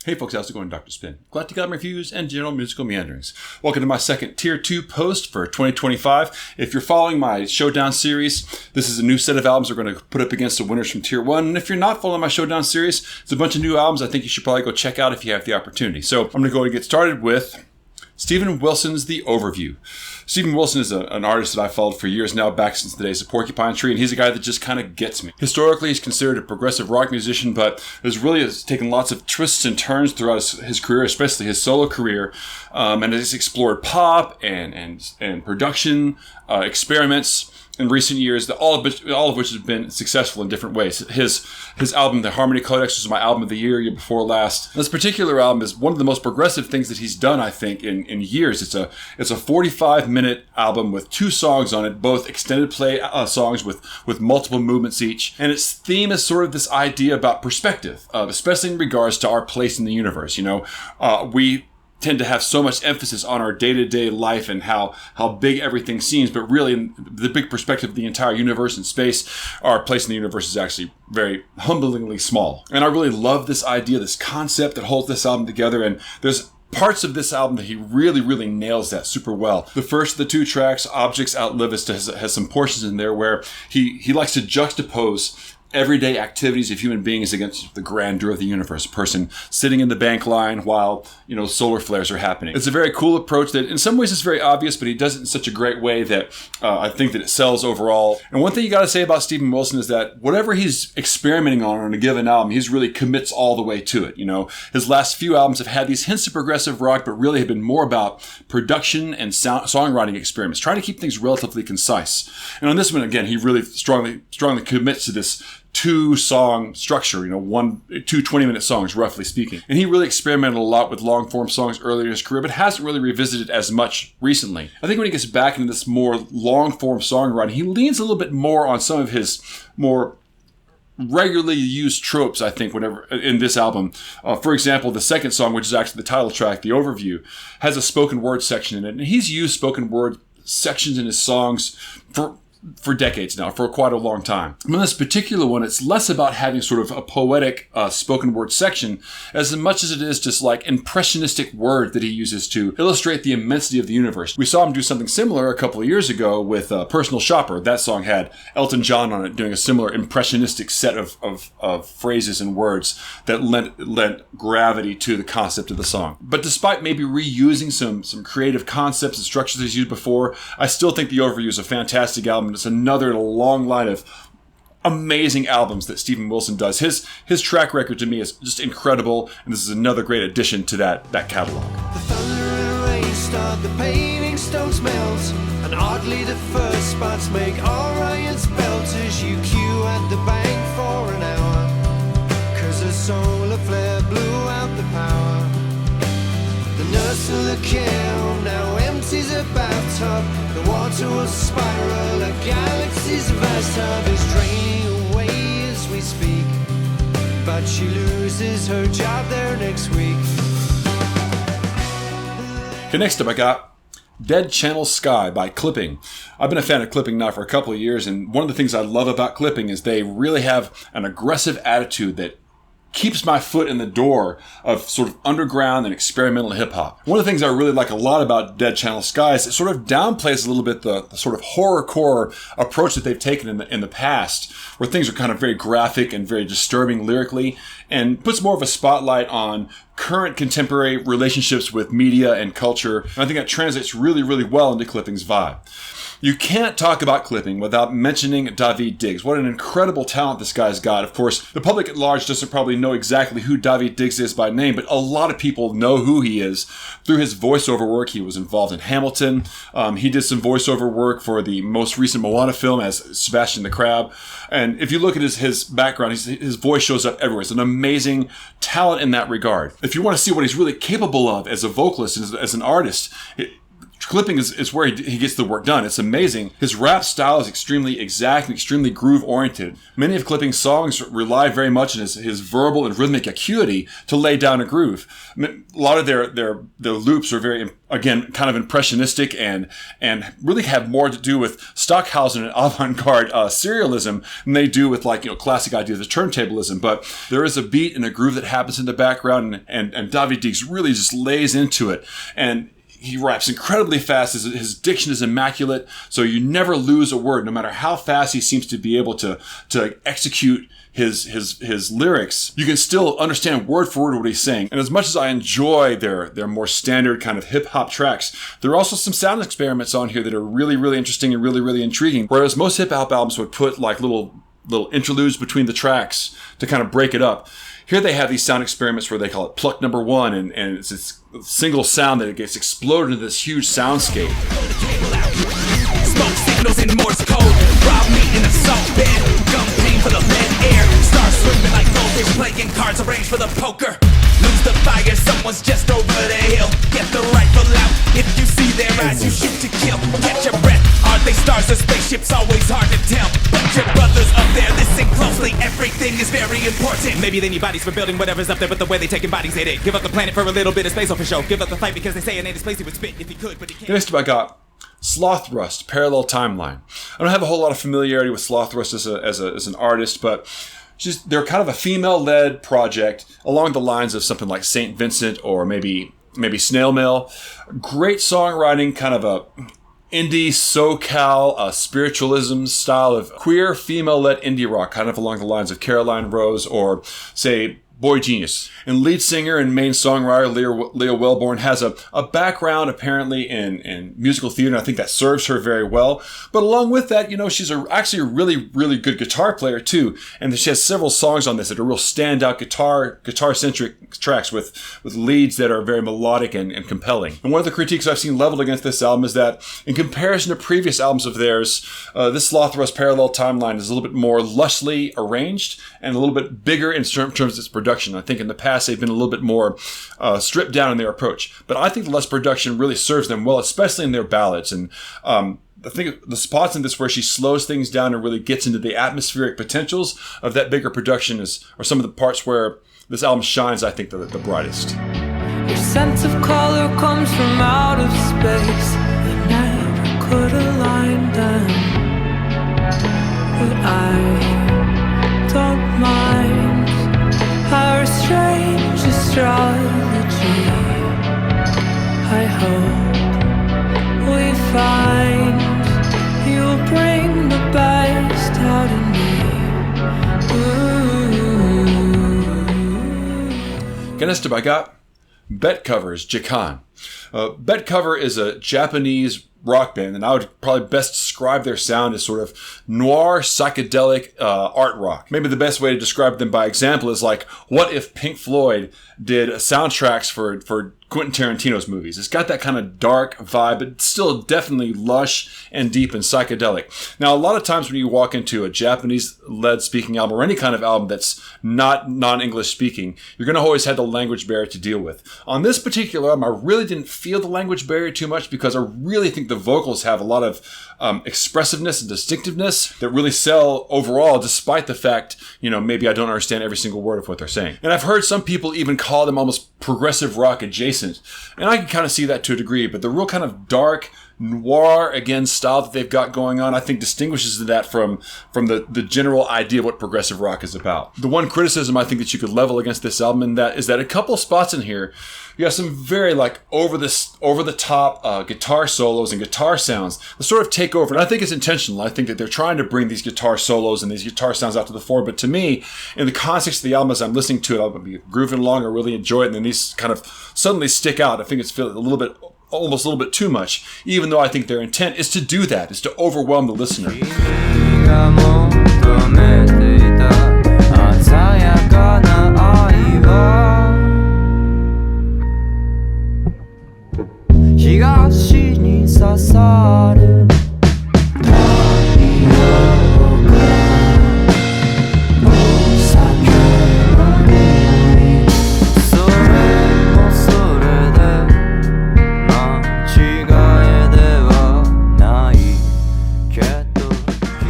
Hey folks, how's it going? Dr. Spin. Glad to got my reviews and general musical meanderings. Welcome to my second Tier 2 post for 2025. If you're following my Showdown series, this is a new set of albums we're going to put up against the winners from Tier 1. And if you're not following my Showdown series, it's a bunch of new albums I think you should probably go check out if you have the opportunity. So I'm going to go and get started with Steven Wilson's The Overview. Steven Wilson is an artist that I've followed for years now, back since the days of Porcupine Tree, and he's a guy that just kind of gets me. Historically, he's considered a progressive rock musician, but has taken lots of twists and turns throughout his career, especially his solo career, and has explored pop and production experiments in recent years, all of which have been successful in different ways. His album, The Harmony Codex, was my album of the year before last. This particular album is one of the most progressive things that he's done, I think, in years. It's a 45-minute album with 2 songs on it, both extended play songs with multiple movements each. And its theme is sort of this idea about perspective, especially in regards to our place in the universe. We tend to have so much emphasis on our day-to-day life and how big everything seems, but really in the big perspective of the entire universe and space, our place in the universe is actually very humblingly small. And I really love this idea, this concept that holds this album together, and there's parts of this album that he really, really nails that super well. The first of the 2 tracks, Objects Outlive Us, has some portions in there where he likes to juxtapose everyday activities of human beings against the grandeur of the universe. A person sitting in the bank line while, solar flares are happening. It's a very cool approach that in some ways is very obvious, but he does it in such a great way that I think that it sells overall. And one thing you got to say about Steven Wilson is that whatever he's experimenting on a given album, he's really commits all the way to it. His last few albums have had these hints of progressive rock, but really have been more about production and songwriting experiments, trying to keep things relatively concise. And on this one, again, he really strongly commits to this 2-song structure, 2 20-minute songs, roughly speaking. And he really experimented a lot with long-form songs earlier in his career, but hasn't really revisited as much recently. I think when he gets back into this more long-form songwriting, he leans a little bit more on some of his more regularly used tropes, I think, whenever in this album. For example, the second song, which is actually the title track, The Overview, has a spoken word section in it. And he's used spoken word sections in his songs for decades now, for quite a long time. In this particular one, it's less about having sort of a poetic spoken word section as much as it is just like impressionistic word that he uses to illustrate the immensity of the universe. We saw him do something similar a couple of years ago with Personal Shopper. That song had Elton John on it doing a similar impressionistic set of phrases and words that lent gravity to the concept of the song. But despite maybe reusing some creative concepts and structures he's used before, I still think The Overview is a fantastic album. It's another in a long line of amazing albums that Steven Wilson does. His track record to me is just incredible, and this is another great addition to that catalog. The thunder and rain start, the paving stones melt, and oddly the first spots make Orion's belt as you queue at the bank for an hour, 'cause a solar flare blew out the power. The nurse in the care now empties her bathtub. The water will spiral, a galaxy's vast hub is draining away as we speak, but she loses her job there next week. Okay, next up I got Dead Channel Sky by Clipping. I've been a fan of Clipping now for a couple of years, and one of the things I love about Clipping is they really have an aggressive attitude that keeps my foot in the door of sort of underground and experimental hip-hop. One of the things I really like a lot about Dead Channel Sky is it sort of downplays a little bit the sort of horrorcore approach that they've taken in the past, where things are kind of very graphic and very disturbing lyrically, and puts more of a spotlight on current contemporary relationships with media and culture. And I think that translates really, really well into Clipping's vibe. You can't talk about Clipping without mentioning Daveed Diggs. What an incredible talent this guy's got. Of course, the public at large doesn't probably know exactly who Daveed Diggs is by name, but a lot of people know who he is through his voiceover work. He was involved in Hamilton. He did some voiceover work for the most recent Moana film as Sebastian the Crab. And if you look at his background, his voice shows up everywhere. It's an amazing talent in that regard. If you want to see what he's really capable of as a vocalist, as an artist, clipping is where he gets the work done. It's amazing. His rap style is extremely exact and extremely groove-oriented. Many of Clipping's songs rely very much on his verbal and rhythmic acuity to lay down a groove. I mean, a lot of their loops are very, again, kind of impressionistic and really have more to do with Stockhausen and avant-garde serialism than they do with classic ideas of turntablism. But there is a beat and a groove that happens in the background, and David Deeks really just lays into it. And he raps incredibly fast. His diction is immaculate, so you never lose a word, no matter how fast he seems to be able to execute his lyrics. You can still understand word for word what he's saying. And as much as I enjoy their more standard kind of hip-hop tracks, there are also some sound experiments on here that are really, really interesting and really, really intriguing. Whereas most hip-hop albums would put like little interludes between the tracks to kind of break it up. Here they have these sound experiments where they call it pluck number one, and it's this single sound that it gets exploded into this huge soundscape. Smoke signals in Morse code. Rob me in a salt bed. Gum pain for the lead air. Stars swimming like goldfish playing cards arranged for the poker. Lose the fire, someone's just over the hill. Get the rifle out. If you see their eyes, you shoot to kill. Catch your breath. Are they stars or spaceships? Always hard to tell. But your brothers up there, listen closely. Everything is very important. Maybe they need bodies for building whatever's up there, but the way they taking bodies, they did. Give up the planet for a little bit of space, for sure. Give up the fight because they say in his place he would spit if he could, but he can't. Next up I got Slothrust, Parallel Timeline. I don't have a whole lot of familiarity with Slothrust as an artist, but they're kind of a female-led project along the lines of something like St. Vincent or maybe Snail Mail. Great songwriting, kind of a indie SoCal spiritualism style of queer female-led indie rock, kind of along the lines of Caroline Rose or, say, Boy Genius. And lead singer and main songwriter Leah Wellborn has a background apparently in musical theater, and I think that serves her very well. But along with that, she's actually a really, really good guitar player too. And she has several songs on this that are real standout guitar-centric tracks with leads that are very melodic and compelling. And one of the critiques I've seen leveled against this album is that in comparison to previous albums of theirs, this Slothrust Parallel Timeline is a little bit more lushly arranged and a little bit bigger in terms of its production. I think in the past they've been a little bit more stripped down in their approach. But I think the less production really serves them well, especially in their ballads. And I think the spots in this where she slows things down and really gets into the atmospheric potentials of that bigger production are some of the parts where this album shines, I think, the brightest. Your sense of color comes from out of space. I never could align them, but I don't mind our strange astrology. I hope we find you'll bring the best out of me. Next up I got betcover's Jikan. Betcover is a Japanese rock band, and I would probably best describe their sound as sort of noir, psychedelic art rock. Maybe the best way to describe them by example is like, what if Pink Floyd did soundtracks for Quentin Tarantino's movies? It's got that kind of dark vibe, but still definitely lush and deep and psychedelic. Now, a lot of times when you walk into a Japanese-led speaking album or any kind of album that's not non-English speaking, you're going to always have the language barrier to deal with. On this particular album, I really didn't feel the language barrier too much because I really think the vocals have a lot of expressiveness and distinctiveness that really sell overall, despite the fact, maybe I don't understand every single word of what they're saying. And I've heard some people even call them almost progressive rock adjacent. And I can kind of see that to a degree, but the real kind of dark, noir, again, style that they've got going on, I think distinguishes that from the general idea of what progressive rock is about. The one criticism I think that you could level against this album is that a couple spots in here, you have some very over the top guitar solos and guitar sounds that sort of take over. And I think it's intentional. I think that they're trying to bring these guitar solos and these guitar sounds out to the fore. But to me, in the context of the album, as I'm listening to it, I'll be grooving along, I really enjoy it, and then these kind of suddenly stick out. I think it's almost a little bit too much, even though I think their intent is to do that, is to overwhelm the listener.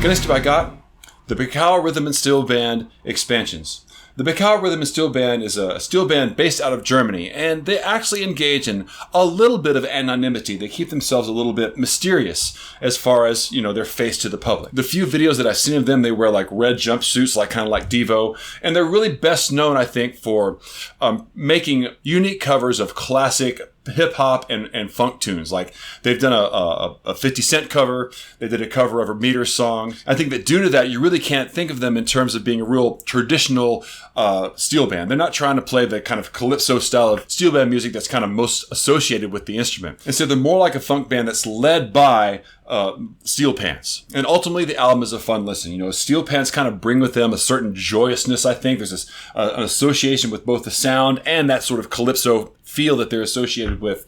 Next up I got the Bacao Rhythm and Steel Band Expansions. The Bacao Rhythm and Steel Band is a steel band based out of Germany, and they actually engage in a little bit of anonymity. They keep themselves a little bit mysterious as far as, their face to the public. The few videos that I've seen of them, they wear like red jumpsuits, kind of like Devo, and they're really best known, I think, for making unique covers of classic hip-hop and funk tunes. Like, they've done a 50 Cent cover, they did a cover of a Meter song. I think that due to that, you really can't think of them in terms of being a real traditional steel band. They're not trying to play the kind of calypso style of steel band music that's kind of most associated with the instrument. Instead, they're more like a funk band that's led by steel pans. And ultimately, the album is a fun listen. Steel pans kind of bring with them a certain joyousness, I think. There's this an association with both the sound and that sort of calypso feel that they're associated with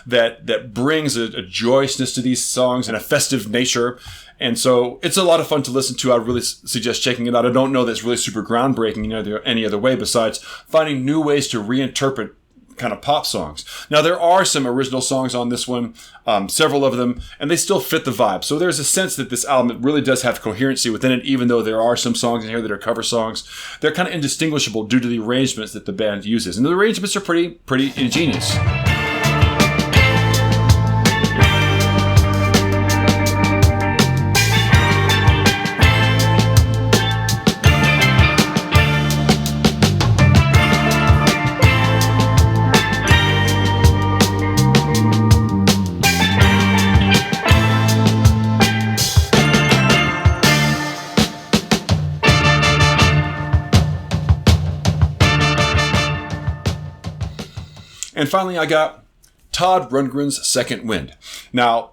that brings a joyousness to these songs and a festive nature. And so it's a lot of fun to listen to. I really suggest checking it out. I don't know that it's really super groundbreaking any other way besides finding new ways to reinterpret kind of pop songs. Now, there are some original songs on this one, several of them, and they still fit the vibe. So there's a sense that this album really does have coherency within it, even though there are some songs in here that are cover songs. They're kind of indistinguishable due to the arrangements that the band uses. And the arrangements are pretty ingenious. And finally, I got Todd Rundgren's Second Wind. Now,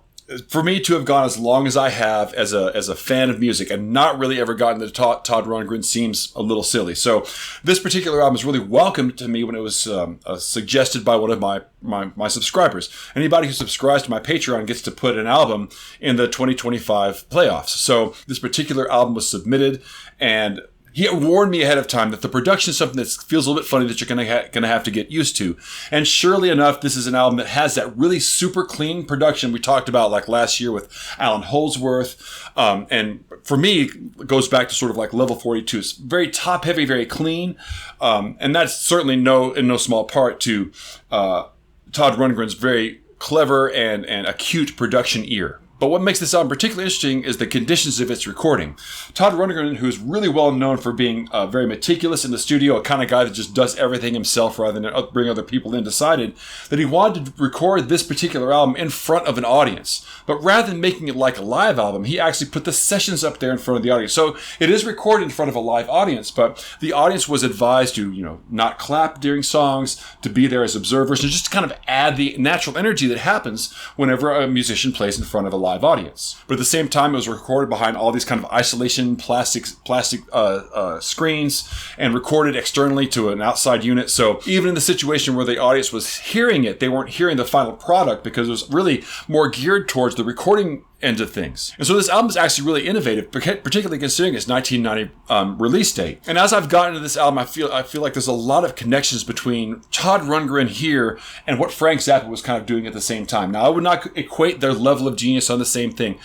for me to have gone as long as I have as a fan of music and not really ever gotten to Todd Rundgren seems a little silly. So this particular album is really welcome to me when it was suggested by one of my subscribers. Anybody who subscribes to my Patreon gets to put an album in the 2025 playoffs. So this particular album was submitted, and he warned me ahead of time that the production is something that feels a little bit funny that you're going to have to get used to. And surely enough, this is an album that has that really super clean production we talked about like last year with Alan Holdsworth. And for me, it goes back to sort of like Level 42. It's very top heavy, very clean. And that's certainly in no small part to Todd Rundgren's very clever and acute production ear. But what makes this album particularly interesting is the conditions of its recording. Todd Rundgren, who's really well known for being very meticulous in the studio, a kind of guy that just does everything himself rather than bring other people in, decided that he wanted to record this particular album in front of an audience. But rather than making it like a live album, he actually put the sessions up there in front of the audience. So it is recorded in front of a live audience, but the audience was advised to, not clap during songs, to be there as observers, and just kind of add the natural energy that happens whenever a musician plays in front of a live audience. But at the same time, it was recorded behind all these kind of isolation plastic screens and recorded externally to an outside unit. So even in the situation where the audience was hearing it, they weren't hearing the final product because it was really more geared towards the recording end of things. And so this album is actually really innovative, particularly considering its 1990 release date. And as I've gotten into this album, I feel like there's a lot of connections between Todd Rundgren here and what Frank Zappa was kind of doing at the same time. Now, I would not equate their level of genius on the same thing.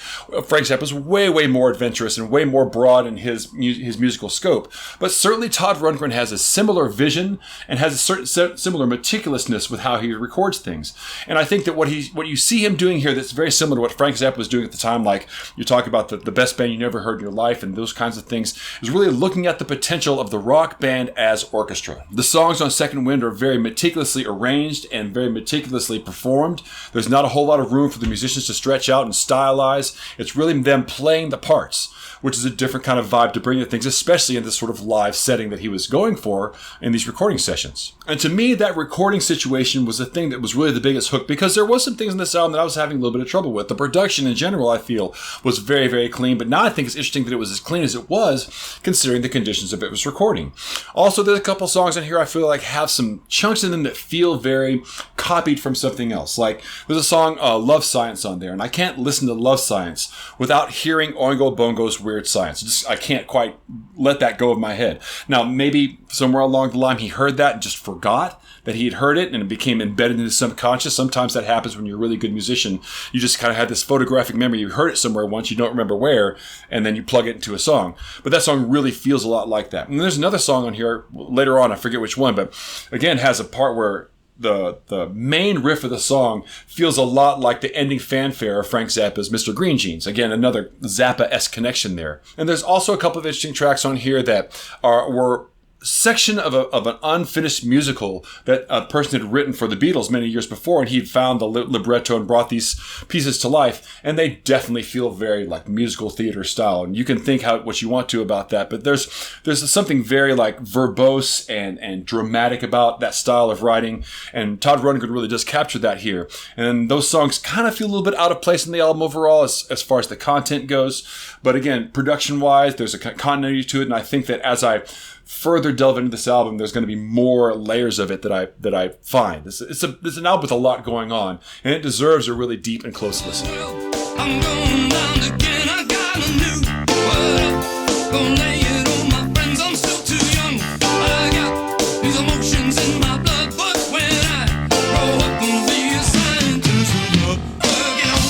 Frank Zappa is way, way more adventurous and way more broad in his musical scope. But certainly Todd Rundgren has a similar vision and has a certain similar meticulousness with how he records things. And I think that what you see him doing here that's very similar to what Frank Zappa was doing at the time, like you talk about the best band you never heard in your life and those kinds of things, is really looking at the potential of the rock band as orchestra. The songs on Second Wind are very meticulously arranged and very meticulously performed. There's not a whole lot of room for the musicians to stretch out and stylize. It's really them playing the parts, which is a different kind of vibe to bring to things, especially in this sort of live setting that he was going for in these recording sessions. And to me, that recording situation was the thing that was really the biggest hook, because there was some things in this album that I was having a little bit of trouble with. The production in general, I feel, was very, very clean, but now I think it's interesting that it was as clean as it was, considering the conditions of it was recording. Also, there's a couple songs in here I feel like have some chunks in them that feel very copied from something else. Like, there's a song, Love Science, on there, and I can't listen to Love Science without hearing Oingo Boingo's Weird Science. I can't quite let that go of my head. Now, maybe somewhere along the line he heard that and just forgot that he had heard it, and it became embedded in his subconscious. Sometimes that happens when you're a really good musician. You just kind of have this photographic memory remember you heard it somewhere once, you don't remember where, and then you plug it into a song. But that song really feels a lot like that. And there's another song on here later on, I forget which one, but again has a part where the main riff of the song feels a lot like the ending fanfare of Frank Zappa's Mr. Green Jeans. Again, another Zappa-esque connection there. And there's also a couple of interesting tracks on here that were section of an unfinished musical that a person had written for the Beatles many years before, and he'd found the libretto and brought these pieces to life, and they definitely feel very like musical theater style. And you can think what you want to about that, but there's something very like verbose and dramatic about that style of writing, and Todd Rundgren really does capture that here. And those songs kind of feel a little bit out of place in the album overall as far as the content goes, but again, production wise, there's a continuity to it, and I think that as I further delve into this album, there's going to be more layers of it that I find. It's an album with a lot going on, and it deserves a really deep and close listen. I'm going down again, I got a new word. Gonna lay it on my friends, I'm still too young. I got these emotions in my blood, but when I grow up and be a scientist of love, working on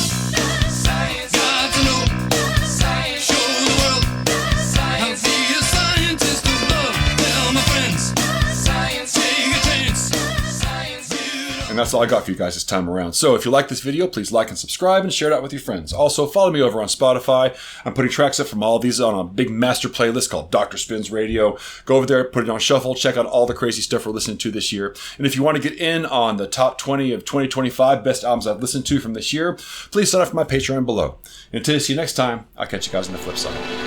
science, got to know science, show the world science, how to be a scientist of love. Tell my friends science, take a chance, science. And that's all I got for you guys this time around. So if you like this video, please like and subscribe and share it out with your friends. Also, follow me over on Spotify. I'm putting tracks up from all of these on a big master playlist called Dr. Spins Radio. Go over there, put it on shuffle, check out all the crazy stuff we're listening to this year. And if you want to get in on the top 20 of 2025 best albums I've listened to from this year, please sign up for my Patreon below. Until I see you next time, I'll catch you guys on the flip side.